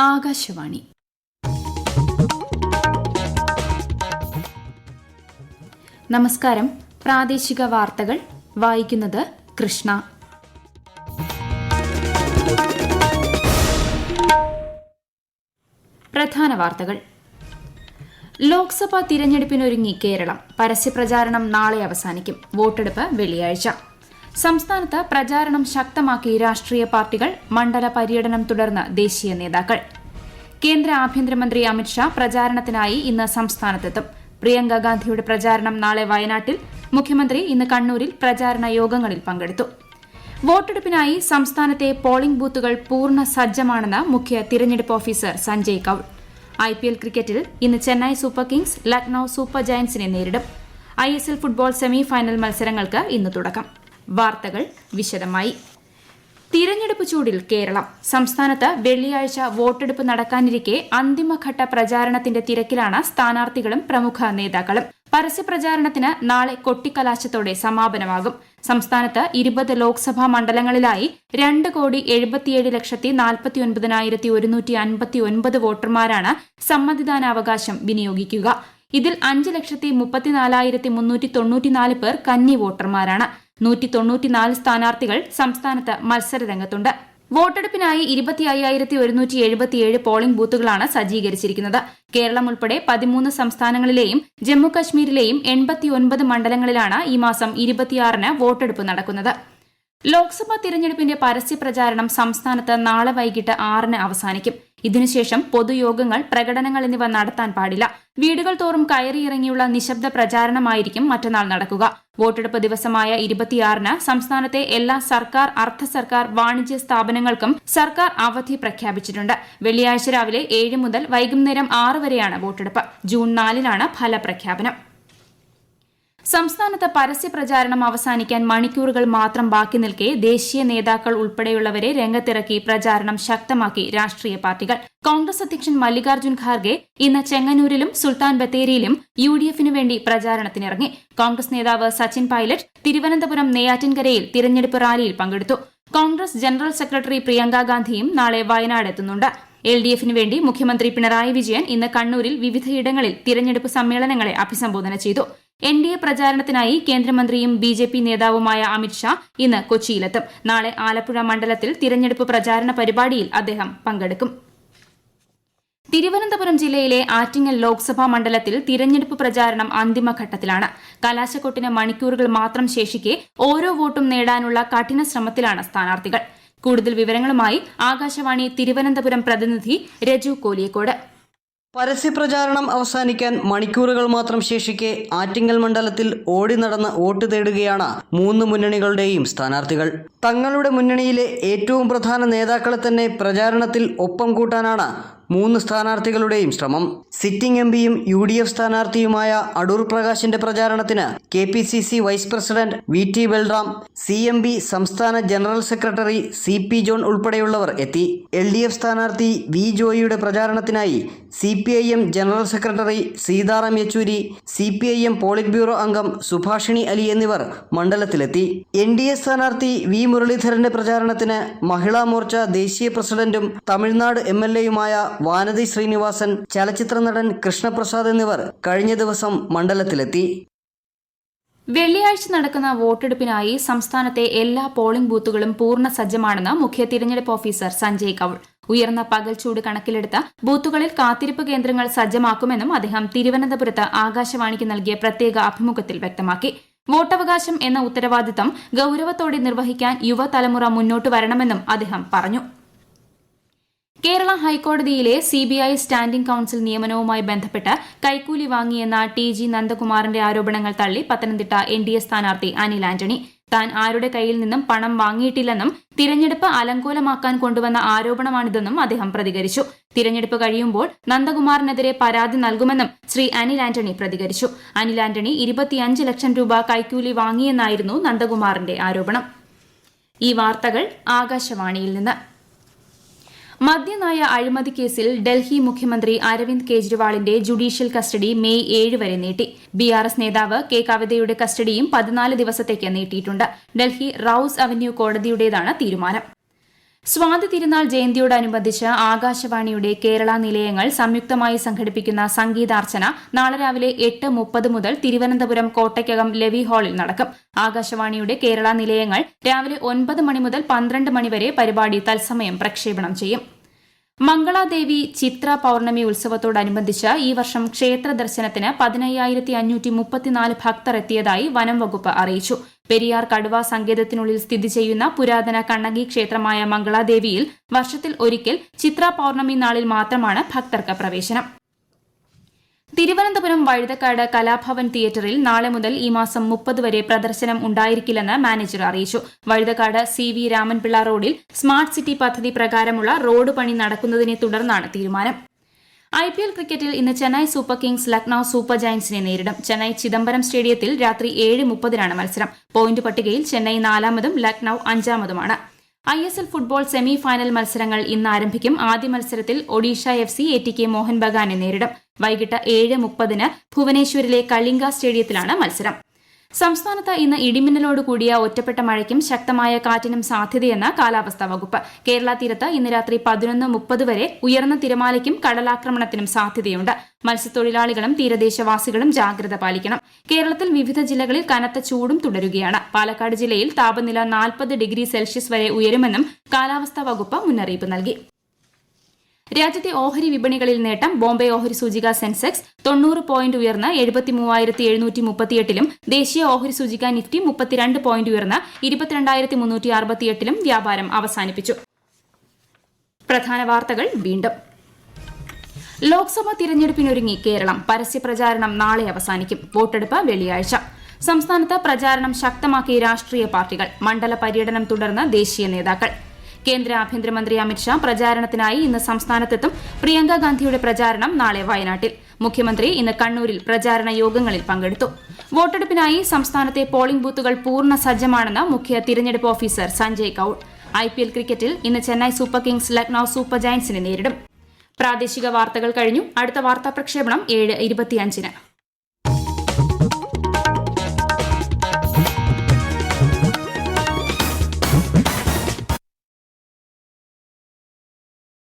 ആകാശവാണി. നമസ്കാരം. പ്രാദേശിക വാർത്തകൾ വായിക്കുന്നത് കൃഷ്ണ. പ്രധാന വാർത്തകൾ. ലോക്സഭാ തിരഞ്ഞെടുപ്പിനൊരുങ്ങി കേരളം. പരസ്യപ്രചാരണം നാളെ അവസാനിക്കും. വോട്ടെടുപ്പ് വെള്ളിയാഴ്ച. സംസ്ഥാനത്ത് പ്രചാരണം ശക്തമാക്കി രാഷ്ട്രീയ പാർട്ടികൾ. മണ്ഡല പര്യടനം തുടർന്ന് ദേശീയ നേതാക്കൾ. കേന്ദ്ര ആഭ്യന്തരമന്ത്രി അമിത്ഷാ പ്രചാരണത്തിനായി ഇന്ന് സംസ്ഥാനത്തെത്തും. പ്രിയങ്ക ഗാന്ധിയുടെ പ്രചാരണം നാളെ വയനാട്ടിൽ. മുഖ്യമന്ത്രി ഇന്ന് കണ്ണൂരിൽ പ്രചാരണ യോഗങ്ങളിൽ പങ്കെടുത്തു. വോട്ടെടുപ്പിനായി സംസ്ഥാനത്തെ പോളിംഗ് ബൂത്തുകൾ പൂർണ്ണ സജ്ജമാണെന്ന് മുഖ്യ തിരഞ്ഞെടുപ്പ് ഓഫീസർ സഞ്ജയ് കൌൾ. IPL ക്രിക്കറ്റിൽ ഇന്ന് Chennai super kings Lucknow super ജയന്റ്സിനെ നേരിടും. ISL ഫുട്ബോൾ സെമി ഫൈനൽ മത്സരങ്ങൾക്ക് ഇന്ന് തുടക്കം. വാർത്തകൾ വിശദമായി. തിരഞ്ഞെടുപ്പ് ചൂടിൽ കേരളം. സംസ്ഥാനത്ത് വെള്ളിയാഴ്ച വോട്ടെടുപ്പ് നടക്കാനിരിക്കെ അന്തിമഘട്ട പ്രചാരണത്തിന്റെ തിരക്കിലാണ് സ്ഥാനാർത്ഥികളും പ്രമുഖ നേതാക്കളും. പരസ്യപ്രചാരണത്തിന് നാളെ കൊട്ടിക്കലാശത്തോടെ സമാപനമാകും. സംസ്ഥാനത്ത് 20 ലോക്സഭാ മണ്ഡലങ്ങളിലായി 2,70,49,159 വോട്ടർമാരാണ് സമ്മതിദാനാവകാശം വിനിയോഗിക്കുക. ഇതിൽ 5,34,394 പേർ കന്നി വോട്ടർമാരാണ്. 194 സ്ഥാനാർത്ഥികൾ സംസ്ഥാനത്ത് മത്സരരംഗത്തുണ്ട്. വോട്ടെടുപ്പിനായി 25,177 പോളിംഗ് ബൂത്തുകളാണ് സജ്ജീകരിച്ചിരിക്കുന്നത്. കേരളം ഉൾപ്പെടെ 13 സംസ്ഥാനങ്ങളിലെയും ജമ്മുകശ്മീരിലെയും 89 മണ്ഡലങ്ങളിലാണ് ഈ മാസം 26-ന് വോട്ടെടുപ്പ് നടക്കുന്നത്. ലോക്സഭാ തിരഞ്ഞെടുപ്പിന്റെ പരസ്യപ്രചാരണം സംസ്ഥാനത്ത് നാളെ വൈകിട്ട് 6-ന് അവസാനിക്കും. ഇതിനുശേഷം പൊതുയോഗങ്ങൾ, പ്രകടനങ്ങൾ എന്നിവ നടത്താൻ പാടില്ല. വീടുകൾ തോറും കയറിയിറങ്ങിയുള്ള നിശബ്ദ പ്രചാരണമായിരിക്കും മറ്റന്നാൾ നടക്കുക. വോട്ടെടുപ്പ് ദിവസമായ 26-ന് സംസ്ഥാനത്തെ എല്ലാ സർക്കാർ, അർദ്ധ സർക്കാർ, വാണിജ്യ സ്ഥാപനങ്ങൾക്കും സർക്കാർ അവധി പ്രഖ്യാപിച്ചിട്ടുണ്ട്. വെള്ളിയാഴ്ച രാവിലെ 7 മുതൽ വൈകുന്നേരം 6 വരെയാണ് വോട്ടെടുപ്പ്. ജൂൺ 4-നാണ് ഫലപ്രഖ്യാപനം. സംസ്ഥാനത്ത് പരസ്യപ്രചാരണം അവസാനിക്കാൻ മണിക്കൂറുകൾ മാത്രം ബാക്കി നിൽക്കെ ദേശീയ നേതാക്കൾ ഉൾപ്പെടെയുള്ളവരെ രംഗത്തിറക്കി പ്രചാരണം ശക്തമാക്കി രാഷ്ട്രീയ പാർട്ടികൾ. കോൺഗ്രസ് അധ്യക്ഷൻ മല്ലികാർജ്ജുൻ ഖാർഗെ ഇന്ന് ചെങ്ങന്നൂരിലും സുൽത്താൻ ബത്തേരിയിലും UDF-നു വേണ്ടി പ്രചാരണത്തിനിറങ്ങി. കോൺഗ്രസ് നേതാവ് സച്ചിൻ പൈലറ്റ് തിരുവനന്തപുരം നെയ്യാറ്റിൻകരയിൽ തിരഞ്ഞെടുപ്പ് റാലിയിൽ പങ്കെടുത്തു. കോൺഗ്രസ് ജനറൽ സെക്രട്ടറി പ്രിയങ്ക ഗാന്ധിയും നാളെ വയനാട് എത്തുന്നുണ്ട്. LDF-നു വേണ്ടി മുഖ്യമന്ത്രി പിണറായി വിജയൻ ഇന്ന് കണ്ണൂരിൽ വിവിധയിടങ്ങളിൽ തിരഞ്ഞെടുപ്പ് സമ്മേളനങ്ങളെ അഭിസംബോധന ചെയ്തു. NDA പ്രചാരണത്തിനായി കേന്ദ്രമന്ത്രിയും BJP നേതാവുമായ അമിത്ഷാ ഇന്ന് കൊച്ചിയിലെത്തും. നാളെ ആലപ്പുഴ മണ്ഡലത്തിൽ തിരഞ്ഞെടുപ്പ് പ്രചാരണ പരിപാടിയിൽ അദ്ദേഹം പങ്കെടുക്കും. തിരുവനന്തപുരം ജില്ലയിലെ ആറ്റിങ്ങൽ ലോക്സഭാ മണ്ഡലത്തിൽ തിരഞ്ഞെടുപ്പ് പ്രചാരണം അന്തിമഘട്ടത്തിലാണ്. കലാശക്കൊട്ടിന് മണിക്കൂറുകൾ മാത്രം ശേഷിക്കെ ഓരോ വോട്ടും നേടാനുള്ള കഠിന ശ്രമത്തിലാണ് സ്ഥാനാർത്ഥികൾ. കൂടുതൽ വിവരങ്ങളുമായി ആകാശവാണി തിരുവനന്തപുരം പ്രതിനിധി രജു കോലിയക്കോട്. പരസ്യപ്രചാരണം അവസാനിക്കാൻ മണിക്കൂറുകൾ മാത്രം ശേഷിക്കെ ആറ്റിങ്ങൽ മണ്ഡലത്തിൽ ഓടി നടന്ന് വോട്ട് തേടുകയാണ് 3 മുന്നണികളുടെയും സ്ഥാനാർത്ഥികൾ. തങ്ങളുടെ മുന്നണിയിലെ ഏറ്റവും പ്രധാന നേതാക്കളെ തന്നെ പ്രചാരണത്തിൽ ഒപ്പം കൂട്ടാനാണ് 3 സ്ഥാനാർത്ഥികളുടെയും ശ്രമം. സിറ്റിംഗ് MPയും UDF സ്ഥാനാർത്ഥിയുമായ അടൂർ പ്രകാശിന്റെ പ്രചാരണത്തിന് KPCC vice president VT Balram, CMB സംസ്ഥാന ജനറൽ സെക്രട്ടറി CP ജോൺ ഉൾപ്പെടെയുള്ളവർ എത്തി. LDF സ്ഥാനാർത്ഥി V ജോയിയുടെ പ്രചാരണത്തിനായി CPIM general secretary Sitaram Yechury, CPIM polit bureau അംഗം സുഭാഷിണി അലി എന്നിവർ മണ്ഡലത്തിലെത്തി. NDA സ്ഥാനാർത്ഥി V മുരളീധരന്റെ പ്രചാരണത്തിന് മഹിളാ മോർച്ച ദേശീയ പ്രസിഡന്റും തമിഴ്നാട് MLAയുമായ വാനതി ശ്രീനിവാസൻ, ചലച്ചിത്ര നടൻ കൃഷ്ണപ്രസാദ് എന്നിവർ കഴിഞ്ഞ ദിവസം മണ്ഡലത്തിലെത്തി. വെള്ളിയാഴ്ച നടക്കുന്ന വോട്ടെടുപ്പിനായി സംസ്ഥാനത്തെ എല്ലാ പോളിംഗ് ബൂത്തുകളും പൂർണ്ണ സജ്ജമാണെന്ന് മുഖ്യ തിരഞ്ഞെടുപ്പ് ഓഫീസർ സഞ്ജയ് കൌൾ. ഉയർന്ന പകൽച്ചൂട് കണക്കിലെടുത്ത് ബൂത്തുകളിൽ കാത്തിരിപ്പ് കേന്ദ്രങ്ങൾ സജ്ജമാക്കുമെന്നും അദ്ദേഹം തിരുവനന്തപുരത്ത് ആകാശവാണിക്ക് നൽകിയ പ്രത്യേക അഭിമുഖത്തിൽ വ്യക്തമാക്കി. വോട്ടവകാശം എന്ന ഉത്തരവാദിത്തം ഗൌരവത്തോടെ നിർവഹിക്കാൻ യുവതലമുറ മുന്നോട്ട് വരണമെന്നും അദ്ദേഹം പറഞ്ഞു. കേരള ഹൈക്കോടതിയിലെ CBI സ്റ്റാൻഡിംഗ് കൌൺസിൽ നിയമനവുമായി ബന്ധപ്പെട്ട് കൈക്കൂലി വാങ്ങിയെന്ന TG നന്ദകുമാറിന്റെ ആരോപണങ്ങൾ തള്ളി പത്തനംതിട്ട NDA സ്ഥാനാർത്ഥി അനിൽ ആന്റണി. താൻ ആരുടെ കയ്യിൽ നിന്നും പണം വാങ്ങിയിട്ടില്ലെന്നും തിരഞ്ഞെടുപ്പ് അലങ്കോലമാക്കാൻ കൊണ്ടുവന്ന ആരോപണമാണിതെന്നും അദ്ദേഹം പ്രതികരിച്ചു. തിരഞ്ഞെടുപ്പ് കഴിയുമ്പോൾ നന്ദകുമാറിനെതിരെ പരാതി നൽകുമെന്നും ശ്രീ അനിൽ ആന്റണി പ്രതികരിച്ചു. അനിൽ ആന്റണി 25 ലക്ഷം രൂപ കൈക്കൂലി വാങ്ങിയെന്നായിരുന്നു നന്ദകുമാറിന്റെ ആരോപണം. ഈ വാർത്തകൾ ആകാശവാണിയിൽ നിന്ന്. മദ്യനയ അഴിമതി കേസിൽ ഡൽഹി മുഖ്യമന്ത്രി അരവിന്ദ് കെജ്രിവാളിന്റെ ജുഡീഷ്യൽ കസ്റ്റഡി മെയ് 7 വരെ നീട്ടി. BRS നേതാവ് കെ കവിതയുടെ കസ്റ്റഡിയും 14 ദിവസത്തേക്ക് നീട്ടിയിട്ടുണ്ട്. ഡൽഹി റൌസ് അവന്യൂ കോടതിയുടേതാണ് തീരുമാനം. സ്വാതി തിരുനാൾ ജയന്തിയോടനുബന്ധിച്ച് ആകാശവാണിയുടെ കേരള നിലയങ്ങൾ സംയുക്തമായി സംഘടിപ്പിക്കുന്ന സംഗീതാർച്ചന നാളെ രാവിലെ 8:30 മുതൽ തിരുവനന്തപുരം കോട്ടയ്ക്കകം ലെവി ഹാളിൽ നടക്കും. ആകാശവാണിയുടെ കേരള നിലയങ്ങൾ രാവിലെ 9 മണി മുതൽ 12 മണി വരെ പരിപാടി തത്സമയം പ്രക്ഷേപണം ചെയ്യും. മംഗളാദേവി ചിത്ര പൌർണമി ഉത്സവത്തോടനുബന്ധിച്ച് ഈ വർഷം ക്ഷേത്ര ദർശനത്തിന് 15,534 ഭക്തർ എത്തിയതായി വനം വകുപ്പ് അറിയിച്ചു. പെരിയാർ കടുവ സങ്കേതത്തിനുള്ളിൽ സ്ഥിതി ചെയ്യുന്ന പുരാതന കണ്ണകി ക്ഷേത്രമായ മംഗളാദേവിയിൽ വർഷത്തിൽ ഒരിക്കൽ ചിത്ര പൌർണമി നാളിൽ മാത്രമാണ് ഭക്തർക്ക് പ്രവേശനം. തിരുവനന്തപുരം വഴുതക്കാട് കലാഭവൻ തിയേറ്ററിൽ നാളെ മുതൽ ഈ മാസം 30 വരെ പ്രദർശനം ഉണ്ടായിരിക്കില്ലെന്ന് മാനേജർ അറിയിച്ചു. വഴുതക്കാട് CV രാമൻപിള്ള റോഡിൽ സ്മാർട്ട് സിറ്റി പദ്ധതി പ്രകാരമുള്ള റോഡ് പണി നടക്കുന്നതിനെ തുടർന്നാണ് തീരുമാനം. IPL ക്രിക്കറ്റിൽ ഇന്ന് Chennai super kings Lucknow super ജയന്റ്സിനെ നേരിടും. ചെന്നൈ ചിദംബരം സ്റ്റേഡിയത്തിൽ രാത്രി 7:30 മത്സരം. പോയിന്റ് പട്ടികയിൽ ചെന്നൈ 4-മതും ലക്നൌ 5-മതുമാണ്. ISL ഫുട്ബോൾ സെമി ഫൈനൽ മത്സരങ്ങൾ ഇന്ന് ആരംഭിക്കും. ആദ്യ മത്സരത്തിൽ ഒഡീഷ FC ATK മോഹൻ ബഗാനെ നേരിടും. വൈകിട്ട് 7:30 ഭുവനേശ്വരിലെ കളിംഗ സ്റ്റേഡിയത്തിലാണ് മത്സരം. സംസ്ഥാനത്ത് ഇന്ന് ഇടിമിന്നലോട് കൂടിയ ഒറ്റപ്പെട്ട മഴയ്ക്കും ശക്തമായ കാറ്റിനും സാധ്യതയെന്ന് കാലാവസ്ഥാ വകുപ്പ്. കേരള തീരത്ത് ഇന്ന് രാത്രി 11:30 വരെ ഉയർന്ന തിരമാലയ്ക്കും കടലാക്രമണത്തിനും സാധ്യതയുണ്ട്. മത്സ്യത്തൊഴിലാളികളും തീരദേശവാസികളും ജാഗ്രത പാലിക്കണം. കേരളത്തിൽ വിവിധ ജില്ലകളിൽ കനത്ത ചൂടും തുടരുകയാണ്. പാലക്കാട് ജില്ലയിൽ താപനില 40 ഡിഗ്രി സെൽഷ്യസ് വരെ ഉയരുമെന്നും കാലാവസ്ഥാ വകുപ്പ് മുന്നറിയിപ്പ് നൽകി. രാജ്യത്തെ ഓഹരി വിപണികളിൽ നേട്ടം. ബോംബെ ഓഹരി സൂചിക സെൻസെക്സ് 90 പോയിന്റ് ഉയർന്ന് 73,738-ലും ദേശീയ ഓഹരി സൂചിക നിഫ്റ്റി 32 പോയിന്റ് ഉയർന്ന് 22,368-ലും വ്യാപാരം അവസാനിപ്പിച്ചു. പ്രധാന വാർത്തകൾ വീണ്ടും. ലോക്സഭാ തിരഞ്ഞെടുപ്പിനൊരുങ്ങി കേരളം. പരസ്യപ്രചാരണം നാളെ അവസാനിക്കും. വോട്ടെടുപ്പ് വെള്ളിയാഴ്ച. സംസ്ഥാനത്ത് പ്രചാരണം ശക്തമാക്കി രാഷ്ട്രീയ പാർട്ടികൾ. മണ്ഡല പര്യടനം തുടർന്ന് ദേശീയ നേതാക്കൾ. കേന്ദ്ര ആഭ്യന്തരമന്ത്രി അമിത്ഷാ പ്രചാരണത്തിനായി ഇന്ന് സംസ്ഥാനത്തെത്തും. പ്രിയങ്ക ഗാന്ധിയുടെ പ്രചാരണം നാളെ വയനാട്ടിൽ. മുഖ്യമന്ത്രി ഇന്ന് കണ്ണൂരിൽ പ്രചാരണ യോഗങ്ങളിൽ പങ്കെടുത്തു. വോട്ടെടുപ്പിനായി സംസ്ഥാനത്തെ പോളിംഗ് ബൂത്തുകൾ പൂർണ്ണ സജ്ജമാണെന്ന് മുഖ്യ തിരഞ്ഞെടുപ്പ് ഓഫീസർ സഞ്ജയ് കൌൾ. IPL ക്രിക്കറ്റിൽ ഇന്ന് Chennai super kings Lucknow super ജയന്റ്സിനെ നേരിടും. പ്രാദേശിക വാർത്തകൾ കഴിഞ്ഞു. അടുത്ത വാർത്താ പ്രക്ഷേപണം 7:25-ന്.